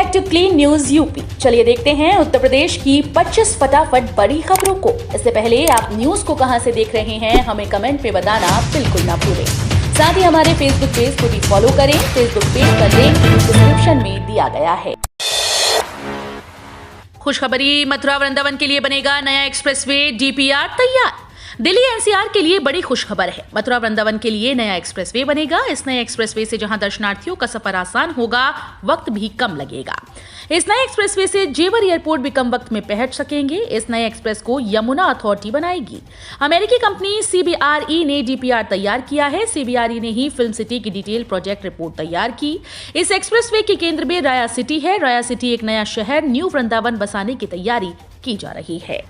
Back to clean news UP. चलिए देखते हैं उत्तर प्रदेश की 25 फटाफट बड़ी खबरों को। इससे पहले आप न्यूज को कहां से देख रहे हैं हमें कमेंट में बताना बिल्कुल ना भूलें। साथ ही हमारे फेसबुक पेज को भी फॉलो करें। फेसबुक पेज का लिंक डिस्क्रिप्शन में दिया गया है। खुशखबरी, मथुरा वृंदावन के लिए बनेगा नया एक्सप्रेसवे, डीपीआर तैयार। दिल्ली एनसीआर के लिए बड़ी खुशखबर है। मथुरा वृंदावन के लिए नया एक्सप्रेसवे बनेगा। इस नए एक्सप्रेसवे से जहां दर्शनार्थियों का सफर आसान होगा, वक्त भी कम लगेगा। इस नए एक्सप्रेसवे से जेवर एयरपोर्ट भी कम वक्त में पहुंच सकेंगे। इस नए एक्सप्रेस को यमुना अथॉरिटी बनाएगी। अमेरिकी कंपनी सीबीआरई ने डीपीआर तैयार किया है। सीबीआरई ने ही फिल्म सिटी की डिटेल प्रोजेक्ट रिपोर्ट तैयार की। इस एक्सप्रेसवे के केंद्र में राया सिटी है। राया सिटी एक नया शहर न्यू वृंदावन बसाने की तैयारी की जा रही है।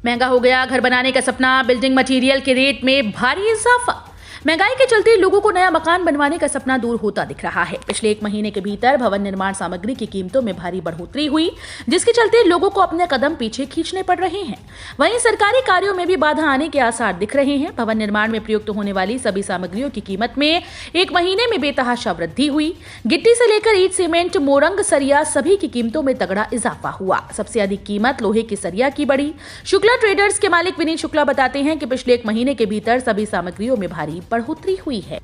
महंगा हो गया घर बनाने का सपना, बिल्डिंग मटेरियल के रेट में भारी इजाफा। महंगाई के चलते लोगों को नया मकान बनवाने का सपना दूर होता दिख रहा है। पिछले 1 महीने के भीतर भवन निर्माण सामग्री की कीमतों में भारी बढ़ोतरी हुई, जिसके चलते लोगों को अपने कदम पीछे खींचने पड़ रहे हैं। वहीं सरकारी कार्यों में भी बाधा आने के आसार दिख रहे हैं। भवन निर्माण में प्रयुक्त होने वाली सभी सामग्रियों की कीमत में 1 महीने में बेतहाशा वृद्धि हुई। गिट्टी से लेकर ईंट, सीमेंट, मोरंग, सरिया सभी की कीमतों में तगड़ा इजाफा हुआ। सबसे अधिक कीमत लोहे की सरिया की बढ़ी। शुक्ला ट्रेडर्स के मालिक विनीत शुक्ला बताते हैं कि पिछले 1 महीने के भीतर सभी सामग्रियों में भारी बढ़ोतरी हुई है।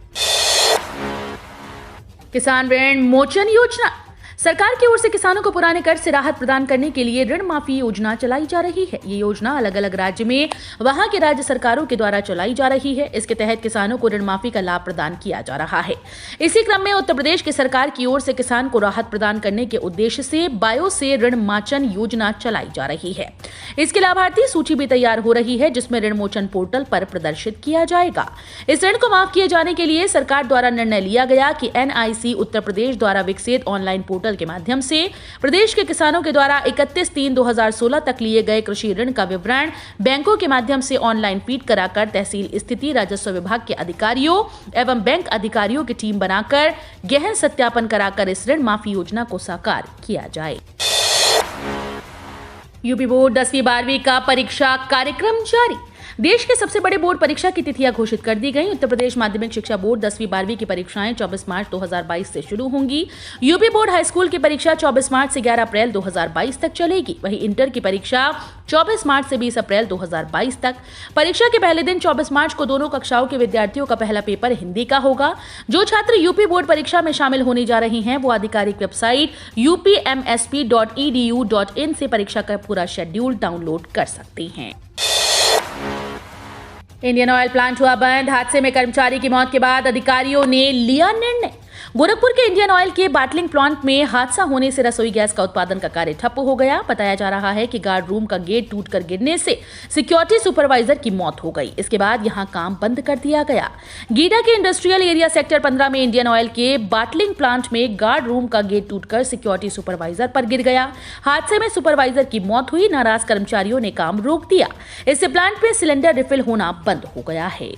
किसान ऋण मोचन योजना, सरकार की ओर से किसानों को पुराने कर्ज से राहत प्रदान करने के लिए ऋण माफी योजना चलाई जा रही है। ये योजना अलग अलग राज्य में वहां के राज्य सरकारों के द्वारा चलाई जा रही है। इसके तहत किसानों को ऋण माफी का लाभ प्रदान किया जा रहा है। इसी क्रम में उत्तर प्रदेश की सरकार की ओर से किसान को राहत प्रदान करने के उद्देश्य से बायो से ऋण माचन योजना चलाई जा रही है। इसकी लाभार्थी सूची भी तैयार हो रही है, जिसमें ऋण मोचन पोर्टल पर प्रदर्शित किया जाएगा। इस ऋण को माफ किए जाने के लिए सरकार द्वारा निर्णय लिया गया कि एनआईसी उत्तर प्रदेश द्वारा विकसित ऑनलाइन पोर्टल के माध्यम से प्रदेश के किसानों के द्वारा 31/3/2016 तक लिए गए कृषि ऋण का विवरण बैंकों के माध्यम से ऑनलाइन फीड कराकर तहसील स्थिति राजस्व विभाग के अधिकारियों एवं बैंक अधिकारियों की टीम बनाकर गहन सत्यापन कराकर इस ऋण माफी योजना को साकार किया जाए। यूपी बोर्ड 10वीं 12वीं का परीक्षा कार्यक्रम जारी। देश के सबसे बड़े बोर्ड परीक्षा की तिथियां घोषित कर दी गई। उत्तर प्रदेश माध्यमिक शिक्षा बोर्ड 10वीं 12वीं की परीक्षाएं 24 मार्च 2022 से शुरू होंगी। यूपी बोर्ड हाई स्कूल की परीक्षा 24 मार्च से 11 अप्रैल 2022 तक चलेगी। वहीं इंटर की परीक्षा 24 मार्च से 20 अप्रैल 2022 तक। परीक्षा के पहले दिन 24 मार्च को दोनों कक्षाओं के विद्यार्थियों का पहला पेपर हिंदी का होगा। जो छात्र यूपी बोर्ड परीक्षा में शामिल होने जा रहे हैं वो आधिकारिक वेबसाइट upmsp.edu.in से परीक्षा का पूरा शेड्यूल डाउनलोड कर सकते हैं। इंडियन ऑयल प्लांट हुआ बंद। हादसे में कर्मचारी की मौत के बाद अधिकारियों ने लिया निर्णय। गोरखपुर के इंडियन ऑयल के बाटलिंग प्लांट में हादसा होने से रसोई गैस का उत्पादन का कार्य ठप्प हो गया। बताया जा रहा है कि गार्ड रूम का गेट टूटकर गिरने से सिक्योरिटी सुपरवाइजर की मौत हो गई। इसके बाद यहां काम बंद कर दिया गया। गीडा के इंडस्ट्रियल एरिया सेक्टर 15 में इंडियन ऑयल के बाटलिंग प्लांट में गार्ड रूम का गेट टूटकर सिक्योरिटी सुपरवाइजर पर गिर गया। हादसे में सुपरवाइजर की मौत हुई। नाराज कर्मचारियों ने काम रोक दिया। इससे प्लांट में सिलेंडर रिफिल होना बंद हो गया है।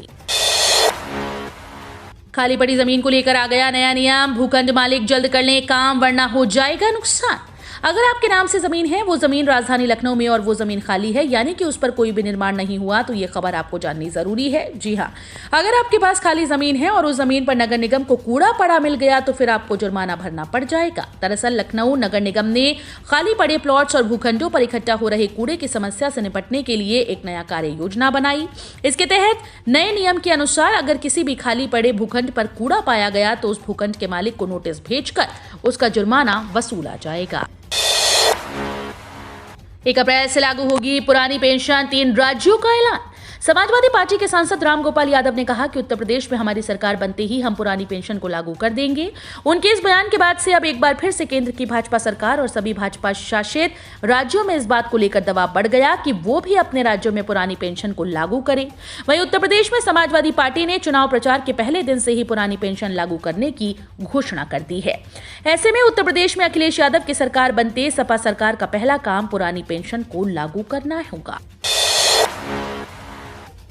खाली पड़ी जमीन को लेकर आ गया नया नियम। भूखंड मालिक जल्द कर लें काम वरना हो जाएगा नुकसान। अगर आपके नाम से जमीन है, वो जमीन राजधानी लखनऊ में और वो जमीन खाली है, यानी कि उस पर कोई भी निर्माण नहीं हुआ, तो ये खबर आपको जाननी जरूरी है। जी हाँ, अगर आपके पास खाली जमीन है और उस जमीन पर नगर निगम को कूड़ा पड़ा मिल गया तो फिर आपको जुर्माना भरना पड़ जाएगा। दरअसल लखनऊ नगर निगम ने खाली पड़े प्लॉट्स और भूखंडों पर इकट्ठा हो रहे कूड़े की समस्या से निपटने के लिए एक नया कार्य योजना बनाई। इसके तहत नए नियम के अनुसार अगर किसी भी खाली पड़े भूखंड पर कूड़ा पाया गया तो उस भूखंड के मालिक को नोटिस भेजकर उसका जुर्माना वसूला जाएगा। 1 अप्रैल से लागू होगी पुरानी पेंशन, 3 राज्यों का ऐलान। समाजवादी पार्टी के सांसद रामगोपाल यादव ने कहा कि उत्तर प्रदेश में हमारी सरकार बनते ही हम पुरानी पेंशन को लागू कर देंगे। उनके इस बयान के बाद से अब एक बार फिर से केंद्र की भाजपा सरकार और सभी भाजपा शासित राज्यों में इस बात को लेकर दबाव बढ़ गया कि वो भी अपने राज्यों में पुरानी पेंशन को लागू करें। वहीं उत्तर प्रदेश में समाजवादी पार्टी ने चुनाव प्रचार के पहले दिन से ही पुरानी पेंशन लागू करने की घोषणा कर दी है। ऐसे में उत्तर प्रदेश में अखिलेश यादव की सरकार बनते सपा सरकार का पहला काम पुरानी पेंशन को लागू करना होगा।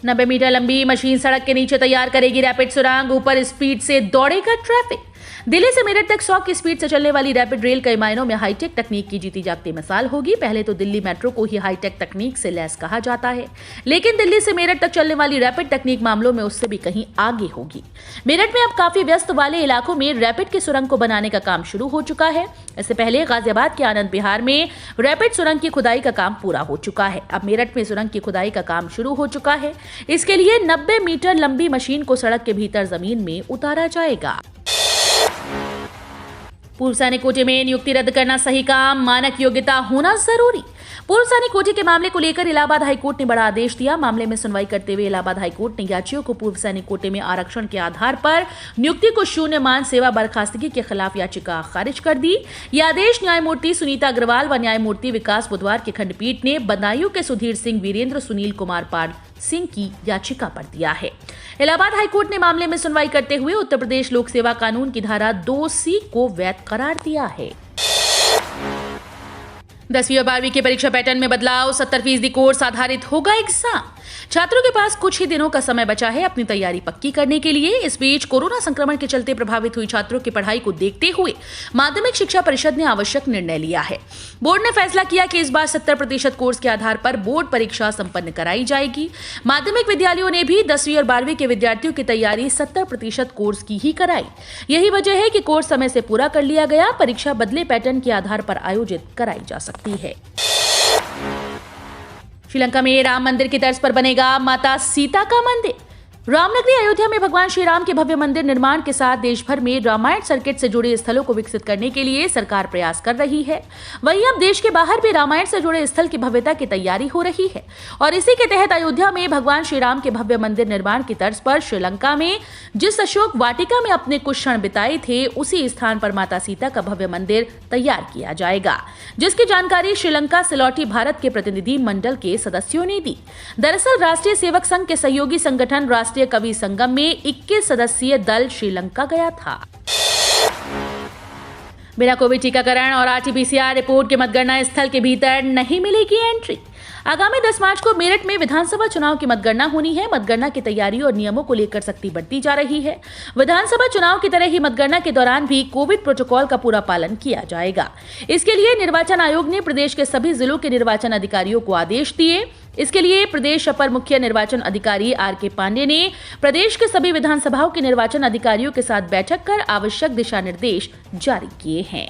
90 मीटर लंबी मशीन सड़क के नीचे तैयार करेगी रैपिड सुरंग। ऊपर स्पीड से दौड़ेगा ट्रैफिक। दिल्ली से मेरठ तक 100 की स्पीड से चलने वाली रैपिड रेल कई मायनों में हाईटेक तकनीक की जीती जागती मिसाल होगी। पहले तो दिल्ली मेट्रो को ही हाईटेक तकनीक से लैस कहा जाता है, लेकिन दिल्ली से मेरठ तक चलने वाली रैपिड तकनीक मामलों में उससे भी कहीं आगे होगी। मेरठ में अब काफी व्यस्त वाले इलाकों में रैपिड की सुरंग को बनाने का काम शुरू हो चुका है। इससे पहले गाजियाबाद के आनंद विहार में रैपिड सुरंग की खुदाई का काम पूरा हो चुका है। अब मेरठ में सुरंग की खुदाई का काम शुरू हो चुका है। इसके लिए 90 मीटर लंबी मशीन को सड़क के भीतर जमीन में उतारा जाएगा। पूर्व सैनिक कोटे में नियुक्ति रद्द करना सही काम, मानक योग्यता होना जरूरी। पूर्व सैनिक कोटे के मामले को लेकर इलाहाबाद हाईकोर्ट ने बड़ा आदेश दिया। मामले में सुनवाई करते हुए इलाहाबाद हाईकोर्ट ने याचियों को पूर्व सैनिक कोटे में आरक्षण के आधार पर नियुक्ति को शून्य मान सेवा बर्खास्तगी के खिलाफ याचिका खारिज कर दी। यह आदेश न्यायमूर्ति सुनीता अग्रवाल व न्यायमूर्ति विकास बुधवार की खंडपीठ ने बदायूं के सुधीर सिंह, वीरेंद्र, सुनील कुमार पाल सिंह की याचिका पर दिया है। इलाहाबाद हाईकोर्ट ने मामले में सुनवाई करते हुए उत्तर प्रदेश लोक सेवा कानून की धारा 2C को वैध करार दिया है। 10वीं और 12वीं के परीक्षा पैटर्न में बदलाव, 70% कोर्स आधारित होगा एग्जाम। छात्रों के पास कुछ ही दिनों का समय बचा है अपनी तैयारी पक्की करने के लिए। इस बीच कोरोना संक्रमण के चलते प्रभावित हुई छात्रों की पढ़ाई को देखते हुए माध्यमिक शिक्षा परिषद ने आवश्यक निर्णय लिया है। बोर्ड ने फैसला किया कि इस बार 70% कोर्स के आधार पर बोर्ड परीक्षा संपन्न कराई जाएगी। माध्यमिक विद्यालयों ने भी 10वीं और 12वीं के विद्यार्थियों की तैयारी 70% कोर्स की ही कराई। यही वजह है कि कोर्स समय से पूरा कर लिया गया। परीक्षा बदले पैटर्न के आधार पर आयोजित कराई जा सकती है। श्रीलंका में राम मंदिर की तर्ज पर बनेगा माता सीता का मंदिर। रामनगरी अयोध्या में भगवान श्री राम के भव्य मंदिर निर्माण के साथ देश भर में रामायण सर्किट से जुड़े स्थलों को विकसित करने के लिए सरकार प्रयास कर रही है। वहीं अब देश के बाहर भी रामायण से जुड़े स्थल की भव्यता की तैयारी हो रही है और इसी के तहत अयोध्या में भगवान श्री राम के भव्य मंदिर निर्माण की तर्ज पर श्रीलंका में जिस अशोक वाटिका में अपने कुछ क्षण बिताए थे, उसी स्थान पर माता सीता का भव्य मंदिर तैयार किया जाएगा, जिसकी जानकारी श्रीलंका से लौटी भारत के प्रतिनिधि मंडल के सदस्यों ने दी। दरअसल राष्ट्रीय सेवक संघ के सहयोगी संगठन राष्ट्रीय कवि संगम में 21 सदस्यीय दल श्रीलंका गया था। बिना कोविड टीकाकरण और RT-PCR रिपोर्ट के मतगणना स्थल के भीतर नहीं मिलेगी एंट्री। आगामी 10 मार्च को मेरठ में विधानसभा चुनाव की मतगणना होनी है। मतगणना की तैयारी और नियमों को लेकर सख्ती बढ़ती जा रही है। विधानसभा चुनाव की तरह ही मतगणना के दौरान भी कोविड प्रोटोकॉल का पूरा पालन किया जाएगा। इसके लिए निर्वाचन आयोग ने प्रदेश के सभी जिलों के निर्वाचन अधिकारियों को आदेश दिए। इसके लिए प्रदेश अपर मुख्य निर्वाचन अधिकारी RK पांडे ने प्रदेश के सभी विधानसभाओं के निर्वाचन अधिकारियों के साथ बैठक कर आवश्यक दिशा निर्देश जारी किए हैं।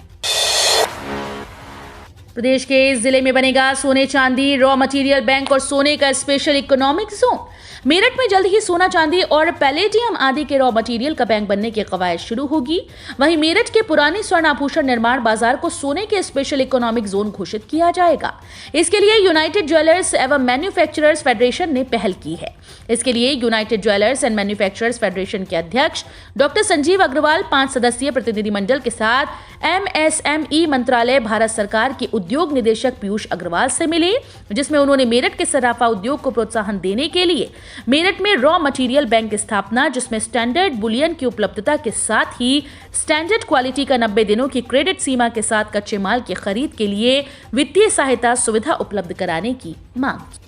प्रदेश के इस जिले में बनेगा सोने चांदी रॉ मटेरियल बैंक और सोने का स्पेशल इकोनॉमिक जोन। मेरठ में जल्द ही सोना चांदी और पैलेडियम आदि के रॉ मटेरियल का बैंक बनने की कवायद शुरू होगी। वहीं मेरठ के पुराने स्वर्ण आभूषण निर्माण बाजार को सोने के स्पेशल इकोनॉमिक जोन घोषित किया जाएगा। इसके लिए यूनाइटेड ज्वेलर्स एवं मैन्युफैक्चरर्स फेडरेशन ने पहल की है। इसके लिए United jewellers and manufacturers federation के अध्यक्ष डॉक्टर संजीव अग्रवाल 5 सदस्यीय प्रतिनिधिमंडल के साथ MSME मंत्रालय भारत सरकार के उद्योग निदेशक पीयूष अग्रवाल से मिले, जिसमें उन्होंने मेरठ के सराफा उद्योग को प्रोत्साहन देने के लिए मेरठ में रॉ मटेरियल बैंक की स्थापना, जिसमें स्टैंडर्ड बुलियन की उपलब्धता के साथ ही स्टैंडर्ड क्वालिटी का 90 दिनों की क्रेडिट सीमा के साथ कच्चे माल की खरीद के लिए वित्तीय सहायता सुविधा उपलब्ध कराने की मांग की।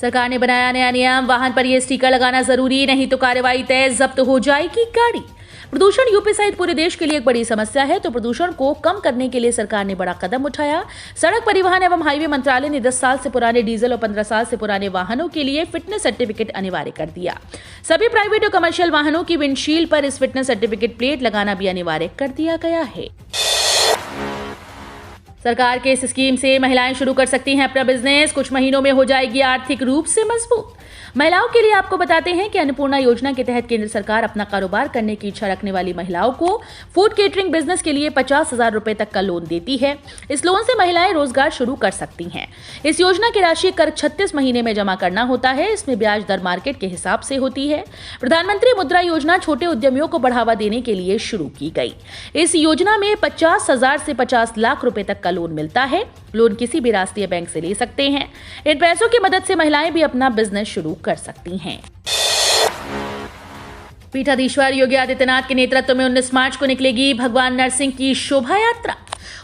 सरकार ने बनाया नया नियम, वाहन पर यह स्टिकर लगाना जरूरी, नहीं तो कार्रवाई तय, जब्त हो जाएगी गाड़ी। प्रदूषण यूपी सहित पूरे देश के लिए एक बड़ी समस्या है, तो प्रदूषण को कम करने के लिए सरकार ने बड़ा कदम उठाया। सड़क परिवहन एवं हाईवे मंत्रालय ने 10 साल से पुराने डीजल और 15 साल से पुराने वाहनों के लिए फिटनेस सर्टिफिकेट अनिवार्य कर दिया। सभी प्राइवेट और कमर्शियल वाहनों की विंडशील्ड पर इस फिटनेस सर्टिफिकेट प्लेट लगाना भी अनिवार्य कर दिया गया है। सरकार के इस स्कीम से महिलाएं शुरू कर सकती हैं अपना बिजनेस, कुछ महीनों में हो जाएगी आर्थिक रूप से मजबूत। महिलाओं के लिए आपको बताते हैं कि अन्नपूर्णा योजना के तहत केंद्र सरकार अपना कारोबार करने की इच्छा रखने वाली महिलाओं को फूड केटरिंग बिजनेस के लिए 50,000 रुपए तक का लोन देती है। इस लोन से महिलाएं रोजगार शुरू कर सकती हैं। इस योजना की राशि करीब 36 महीने में जमा करना होता है। इसमें ब्याज दर मार्केट के हिसाब से होती है। प्रधानमंत्री मुद्रा योजना छोटे उद्यमियों को बढ़ावा देने के लिए शुरू की गई। इस योजना में 50,000 से 50 लाख रुपए तक का लोन मिलता है। लोन किसी भी राष्ट्रीय बैंक से ले सकते हैं। इन पैसों की मदद से महिलाएं भी अपना बिजनेस शुरू कर सकती हैं। पीठाधीश्वर योगी आदित्यनाथ के नेतृत्व में 19 मार्च को निकलेगी भगवान नरसिंह की शोभा यात्रा।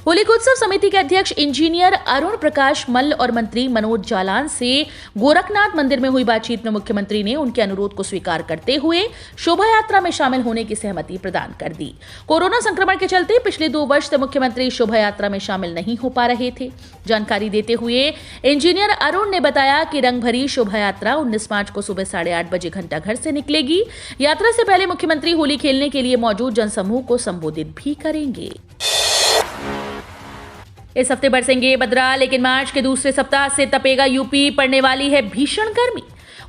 होलिकोत्सव समिति के अध्यक्ष इंजीनियर अरुण प्रकाश मल्ल और मंत्री मनोज जालान से गोरखनाथ मंदिर में हुई बातचीत में मुख्यमंत्री ने उनके अनुरोध को स्वीकार करते हुए शोभा यात्रा में शामिल होने की सहमति प्रदान कर दी। कोरोना संक्रमण के चलते पिछले 2 वर्ष से मुख्यमंत्री शोभा यात्रा में शामिल नहीं हो पा रहे थे। जानकारी देते हुए इंजीनियर अरुण ने बताया कि रंग भरी शोभा यात्रा 19 मार्च को सुबह 8:30 बजे घंटाघर से निकलेगी। यात्रा से पहले मुख्यमंत्री होली खेलने के लिए मौजूद जनसमूह को संबोधित भी करेंगे। इस हफ्ते बरसेंगे बदरा, लेकिन मार्च के दूसरे सप्ताह से तपेगा यूपी। पड़ने वाली है भीषण गर्मी।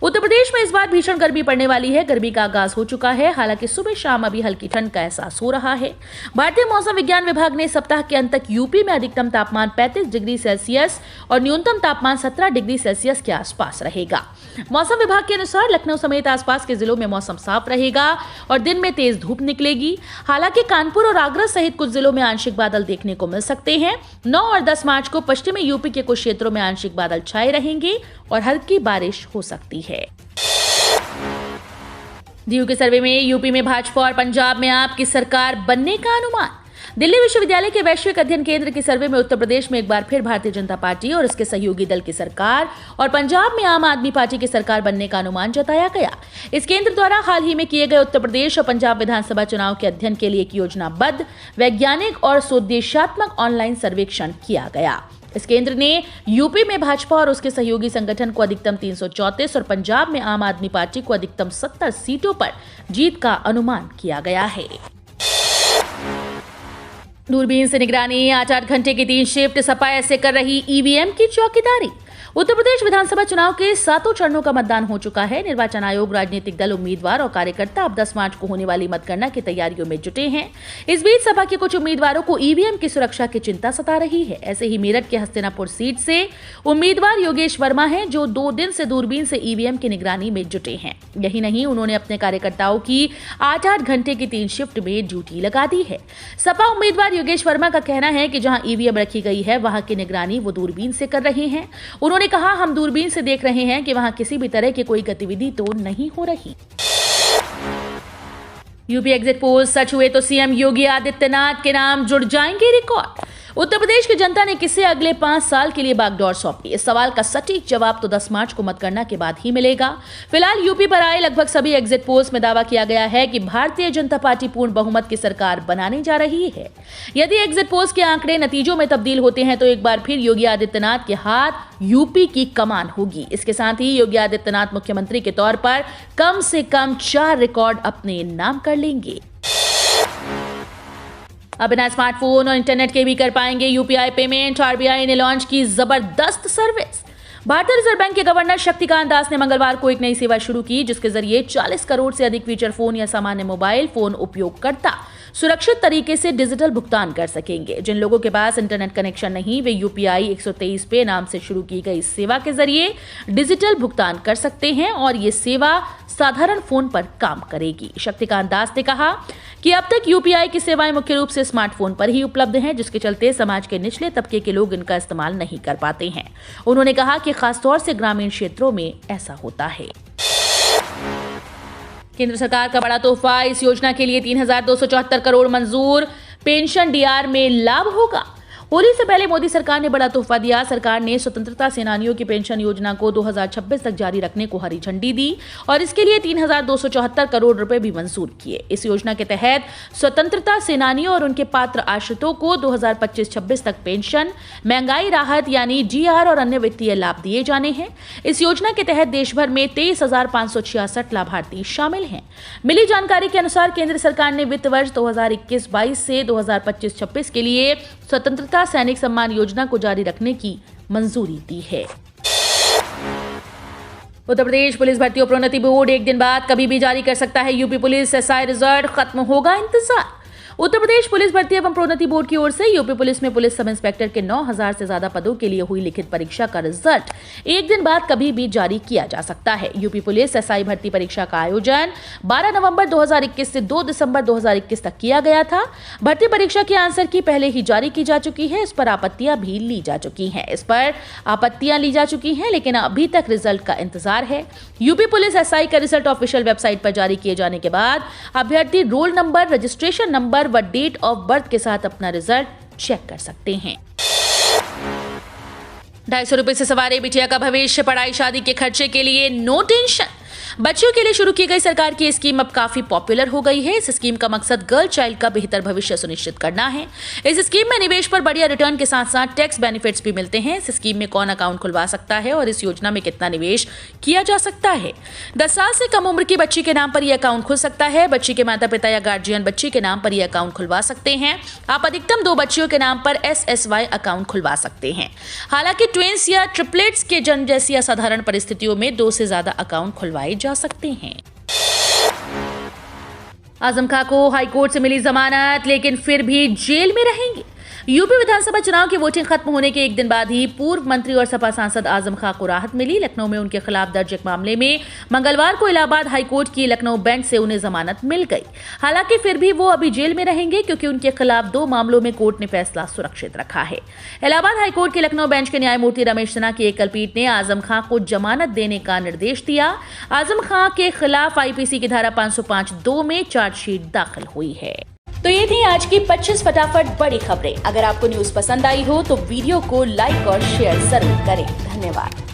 उत्तर प्रदेश में इस बार भीषण गर्मी पड़ने वाली है। गर्मी का आगाज हो चुका है। हालांकि सुबह शाम अभी हल्की ठंड का एहसास हो रहा है। भारतीय मौसम विज्ञान विभाग ने सप्ताह के अंत तक यूपी में अधिकतम तापमान 35 डिग्री सेल्सियस और न्यूनतम तापमान 17 डिग्री सेल्सियस के आसपास रहेगा। मौसम विभाग के अनुसार लखनऊ समेत आसपास के जिलों में मौसम साफ रहेगा और दिन में तेज धूप निकलेगी। हालांकि कानपुर और आगरा सहित कुछ जिलों में आंशिक बादल देखने को मिल सकते हैं। 9 और 10 मार्च को पश्चिमी यूपी के कुछ क्षेत्रों में आंशिक बादल छाए रहेंगे और हल्की बारिश हो सकती है। डीयू के सर्वे में यूपी में भाजपा और पंजाब में आप की सरकार बनने का अनुमान। दिल्ली विश्वविद्यालय के वैश्विक अध्ययन केंद्र के सर्वे में उत्तर प्रदेश में एक बार फिर भारतीय जनता पार्टी और इसके सहयोगी दल की सरकार और पंजाब में आम आदमी पार्टी की सरकार बनने का अनुमान जताया गया। इस केंद्र द्वारा हाल ही में किए गए उत्तर प्रदेश और पंजाब विधानसभा चुनाव के अध्ययन के लिए एक योजनाबद्ध, वैज्ञानिक और सुउद्देश्यात्मक ऑनलाइन सर्वेक्षण किया गया। इस केंद्र ने यूपी में भाजपा और उसके सहयोगी संगठन को अधिकतम 334 और पंजाब में आम आदमी पार्टी को अधिकतम 70 सीटों पर जीत का अनुमान किया गया है। दूरबीन से निगरानी, 8-8 घंटे की 3 शिफ्ट, सपा ऐसे कर रही ईवीएम की चौकीदारी। उत्तर प्रदेश विधानसभा चुनाव के 7 चरणों का मतदान हो चुका है। निर्वाचन आयोग, राजनीतिक दल, उम्मीदवार और कार्यकर्ता अब 10 मार्च को होने वाली मतगणना की तैयारियों में जुटे हैं। इस बीच सपा के कुछ उम्मीदवारों को ईवीएम की सुरक्षा की चिंता सता रही है। ऐसे ही मेरठ के हस्तिनापुर सीट से उम्मीदवार योगेश वर्मा हैं, जो 2 दिन से दूरबीन से ईवीएम की निगरानी में जुटे हैं। यही नहीं, उन्होंने अपने कार्यकर्ताओं की 8-8 घंटे की 3 शिफ्ट में ड्यूटी लगा दी है। सपा उम्मीदवार योगेश वर्मा का कहना है कि जहां ईवीएम रखी गई है वहां की निगरानी वो दूरबीन से कर रहे हैं। उन्होंने कहा, हम दूरबीन से देख रहे हैं कि वहां किसी भी तरह की कोई गतिविधि तो नहीं हो रही। यूपी एग्जिट पोल सच हुए तो सीएम योगी आदित्यनाथ के नाम जुड़ जाएंगे रिकॉर्ड। उत्तर प्रदेश की जनता ने किसे अगले 5 साल के लिए बागडोर सौंपी? इस सवाल का सटीक जवाब तो 10 मार्च को मतगणना के बाद ही मिलेगा। फिलहाल यूपी पर आए लगभग सभी एग्जिट पोल्स में दावा किया गया है कि भारतीय जनता पार्टी पूर्ण बहुमत की सरकार बनाने जा रही है। यदि एग्जिट पोल्स के आंकड़े नतीजों में तब्दील होते हैं तो एक बार फिर योगी आदित्यनाथ के हाथ यूपी की कमान होगी। इसके साथ ही योगी आदित्यनाथ मुख्यमंत्री के तौर पर कम से कम 4 रिकॉर्ड अपने नाम कर लेंगे। अब बिना स्मार्टफोन और इंटरनेट के भी कर पाएंगे यूपीआई पेमेंट। आरबीआई ने लॉन्च की जबरदस्त सर्विस। भारतीय रिजर्व बैंक के गवर्नर शक्तिकांत दास ने मंगलवार को एक नई सेवा शुरू की, जिसके जरिए 40 करोड़ से अधिक फीचर फोन या सामान्य मोबाइल फोन उपयोगकर्ता सुरक्षित तरीके से डिजिटल भुगतान कर सकेंगे। जिन लोगों के पास इंटरनेट कनेक्शन नहीं, वे यूपीआई 123 पे नाम से शुरू की गई इस सेवा के जरिए डिजिटल भुगतान कर सकते हैं और ये सेवा साधारण फोन पर काम करेगी। शक्तिकांत दास ने कहा कि अब तक यूपीआई की सेवाएं मुख्य रूप से स्मार्टफोन पर ही उपलब्ध हैं, जिसके चलते समाज के निचले तबके के लोग इनका इस्तेमाल नहीं कर पाते हैं। उन्होंने कहा कि खासतौर से ग्रामीण क्षेत्रों में ऐसा होता है। केंद्र सरकार का बड़ा तोहफा, इस योजना के लिए 3,274 करोड़ मंजूर। पेंशन डीआर में लाभ होगा। होली से पहले मोदी सरकार ने बड़ा तोहफा दिया। सरकार ने स्वतंत्रता सेनानियों की पेंशन योजना को 2026 तक जारी रखने को हरी झंडी दी और इसके लिए 3,274 करोड़ रुपए भी मंजूर किए। इस योजना के तहत स्वतंत्रता सेनानियों और उनके पात्र आश्रितों को 2025-26 तक पेंशन, महंगाई राहत यानी डीआर और अन्य वित्तीय लाभ दिए जाने हैं। इस योजना के तहत देश भर में 23,566 लाभार्थी शामिल हैं। मिली जानकारी के अनुसार केंद्र सरकार ने वित्त वर्ष 2021-22 से 2025-26 के लिए स्वतंत्रता सैनिक सम्मान योजना को जारी रखने की मंजूरी दी है। उत्तर प्रदेश पुलिस भर्ती और प्रोन्नति बोर्ड एक दिन बाद कभी भी जारी कर सकता है यूपी पुलिस एसआई रिजल्ट, खत्म होगा इंतजार। उत्तर प्रदेश पुलिस भर्ती एवं प्रोन्नति बोर्ड की ओर से यूपी पुलिस में पुलिस सब इंस्पेक्टर के 9,000 से ज्यादा पदों के लिए हुई लिखित परीक्षा का रिजल्ट एक दिन बाद कभी भी जारी किया जा सकता है। यूपी पुलिस एसआई भर्ती परीक्षा का आयोजन 12 नवंबर 2021 से 2 दिसंबर 2021 तक किया गया था। भर्ती परीक्षा की आंसर की पहले ही जारी की जा चुकी है। इस पर आपत्तियां भी ली जा चुकी हैं, लेकिन अभी तक रिजल्ट का इंतजार है। यूपी पुलिस एसआई का रिजल्ट ऑफिशियल वेबसाइट पर जारी किए जाने के बाद अभ्यर्थी रोल नंबर, रजिस्ट्रेशन नंबर व डेट ऑफ बर्थ के साथ अपना रिजल्ट चेक कर सकते हैं। 250 रुपए से सवार बिटिया का भविष्य, पढ़ाई शादी के खर्चे के लिए नो टेंशन। बच्चियों के लिए शुरू की गई सरकार की स्कीम अब काफी पॉपुलर हो गई है। इस स्कीम का मकसद गर्ल चाइल्ड का बेहतर भविष्य सुनिश्चित करना है। इस स्कीम में निवेश पर बढ़िया रिटर्न के साथ साथ टैक्स बेनिफिट्स भी मिलते हैं। इस स्कीम में कौन अकाउंट खुलवा सकता है और इस योजना में कितना निवेश किया जा सकता है? 10 साल से कम उम्र की बच्ची के नाम पर यह अकाउंट खुल सकता है। बच्ची के माता पिता या गार्जियन बच्ची के नाम पर यह अकाउंट खुलवा सकते हैं। आप अधिकतम 2 बच्चियों के नाम पर SSY अकाउंट खुलवा सकते हैं। हालांकि ट्विंस या ट्रिपलेट्स के जन्म जैसी असाधारण परिस्थितियों में 2 से ज्यादा अकाउंट खुलवाए जा सकते हैं। आजम खां को हाईकोर्ट से मिली जमानत, लेकिन फिर भी जेल में रहेंगे। यूपी विधानसभा चुनाव की वोटिंग खत्म होने के एक दिन बाद ही पूर्व मंत्री और सपा सांसद आजम खां को राहत मिली। लखनऊ में उनके खिलाफ दर्ज एक मामले में मंगलवार को इलाहाबाद हाईकोर्ट की लखनऊ बेंच से उन्हें जमानत मिल गई। हालांकि फिर भी वो अभी जेल में रहेंगे, क्योंकि उनके खिलाफ 2 मामलों में कोर्ट ने फैसला सुरक्षित रखा है। इलाहाबाद हाईकोर्ट की लखनऊ बेंच के न्यायमूर्ति रमेश सिन्हा की एकल पीठ ने आजम खां को जमानत देने का निर्देश दिया। आजम खां के खिलाफ IPC की धारा 505(2) में चार्जशीट दाखिल हुई है। तो ये थी आज की 25 फटाफट बड़ी खबरें। अगर आपको न्यूज़ पसंद आई हो तो वीडियो को लाइक और शेयर जरूर करें। धन्यवाद।